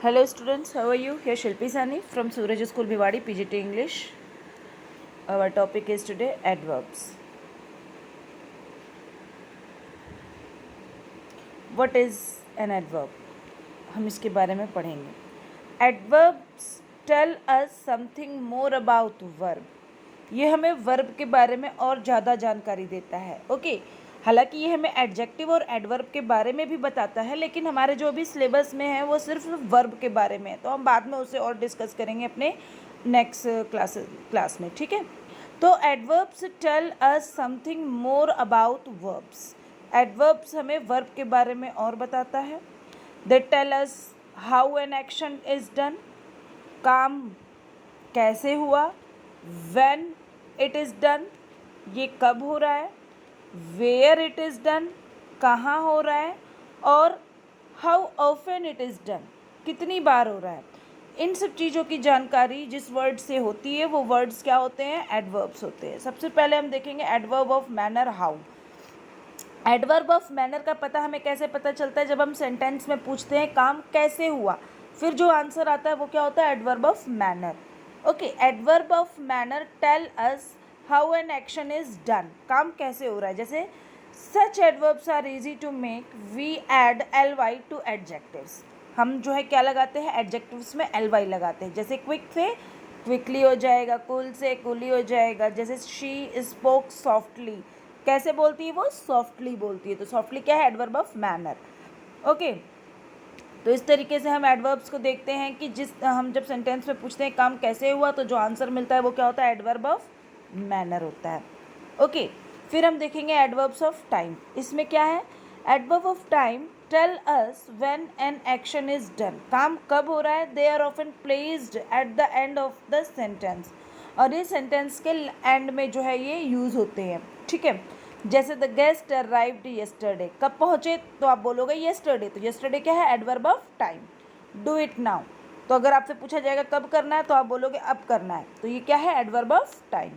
Hello students, how are you? Here Shilpi Sani from Suraj School Bhiwadi, PGT English. Our topic is today adverbs. What is an adverb? हम इसके बारे में पढ़ेंगे. Adverbs tell us something more about verb. ये हमें verb के बारे में और ज़्यादा जानकारी देता है. ओके, हालांकि ये हमें एडजेक्टिव और एडवर्ब के बारे में भी बताता है, लेकिन हमारे जो अभी सिलेबस में है वो सिर्फ वर्ब के बारे में है, तो हम बाद में उसे और डिस्कस करेंगे अपने नेक्स्ट क्लास में. ठीक है, तो adverbs tell us something more about verbs. Adverbs हमें वर्ब के बारे में और बताता है. They tell us how an action is done, काम कैसे हुआ. व्हेन इट इज़ डन, ये कब हो रहा है. वेयर इट इज़ डन, कहाँ हो रहा है. और how often it is done, कितनी बार हो रहा है. इन सब चीज़ों की जानकारी जिस वर्ड से होती है वो वर्ड्स क्या होते हैं, एडवर्ब्स होते हैं. सबसे पहले हम देखेंगे adverb of manner. How. Adverb of manner का पता हमें कैसे पता चलता है, जब हम सेंटेंस में पूछते हैं काम कैसे हुआ, फिर जो आंसर आता है वो क्या होता है, adverb of manner. Okay, adverb of manner tell us how an action is done, काम कैसे हो रहा है. जैसे such adverbs are easy to make, we add L Y to adjectives. हम जो है क्या लगाते हैं, एडजेक्टिव्स में एल वाई लगाते हैं. जैसे क्विक से क्विकली हो जाएगा, कूल से कूली हो जाएगा. जैसे शी स्पोक सॉफ्टली, कैसे बोलती है वो, सॉफ्टली बोलती है. तो सॉफ्टली क्या है, एडवर्ब ऑफ मैनर. ओके, तो इस तरीके से हम एडवर्ब्स को देखते हैं कि हम जब सेंटेंस में पूछते हैं काम कैसे हुआ, तो जो आंसर मिलता है वो क्या होता है, एडवर्ब ऑफ मैनर होता है. ओके, फिर हम देखेंगे एडवर्ब्स ऑफ टाइम. इसमें क्या है, adverb of time tell us when an action is done, काम कब हो रहा है. They are often placed at the end of the sentence, और ये सेंटेंस के एंड में जो है ये यूज़ होते हैं. ठीक है, जैसे द गेस्ट अराइव्ड येस्टरडे, कब पहुँचे, तो आप बोलोगे येस्टरडे. तो येस्टरडे क्या है, adverb of time. Do it now, तो अगर आपसे पूछा जाएगा कब करना है, तो आप बोलोगे अब करना है. तो ये क्या है, adverb of time.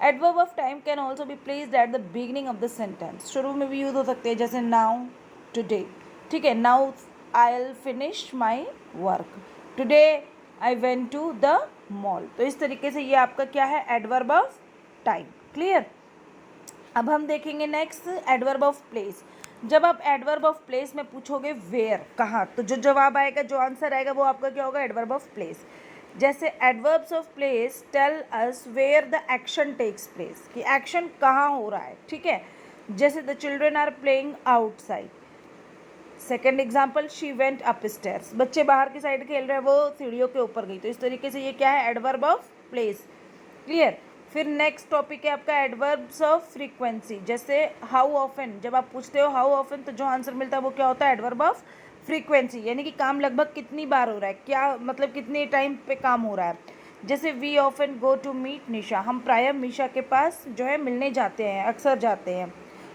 Adverb of time can also be placed at the beginning of the sentence, शुरू में भी यूज हो सकते हैं. जैसे नाउ, टुडे. ठीक है, now I will finish my work, today I went to the mall. तो इस तरीके से ये आपका क्या है, एडवर्ब ऑफ टाइम. क्लियर. अब हम देखेंगे नेक्स्ट एडवर्ब ऑफ प्लेस. जब आप एडवर्ब ऑफ प्लेस में पूछोगे वेयर, कहाँ, तो जो जवाब आएगा, जो आंसर आएगा वो आपका क्या होगा, एडवर्ब ऑफ प्लेस. जैसे adverbs of place tell us where the action takes place, कि एक्शन कहाँ हो रहा है. ठीक है, जैसे the children are playing outside. Second example, she went upstairs, बच्चे बाहर की साइड खेल रहे हैं, वो सीढ़ियों के ऊपर गई. तो इस तरीके से ये क्या है, एडवर्ब ऑफ प्लेस. क्लियर. फिर नेक्स्ट टॉपिक है आपका एडवर्ब्स ऑफ फ्रीक्वेंसी. जैसे हाउ ऑफन, जब आप पूछते हो हाउ ऑफन, तो जो आंसर मिलता है वो क्या होता है, एडवर्ब ऑफ फ्रीक्वेंसी, यानी कि काम लगभग कितनी बार हो रहा है, क्या मतलब कितने टाइम पे काम हो रहा है. जैसे we often go to meet Nisha, हम प्रायः निशा के पास जो है मिलने जाते हैं, अक्सर जाते हैं.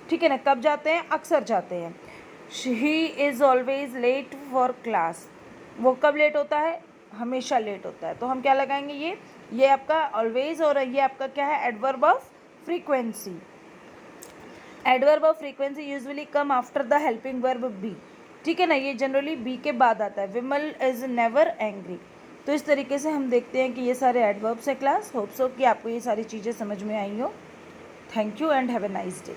ठीक है ना, कब जाते हैं, अक्सर जाते हैं. He is always late for class, वो कब लेट होता है, हमेशा लेट होता है. तो हम क्या लगाएंगे, ये आपका ऑलवेज, और ये आपका क्या है, adverb of frequency. Adverb of frequency usually come after the helping verb B. ठीक है ना, ये जनरली बी के बाद आता है. विमल इज नेवर एंग्री. तो इस तरीके से हम देखते हैं कि ये सारे एडवर्ब्स है क्लास. होप सो कि आपको ये सारी चीज़ें समझ में आई हो. Thank you and have a nice day.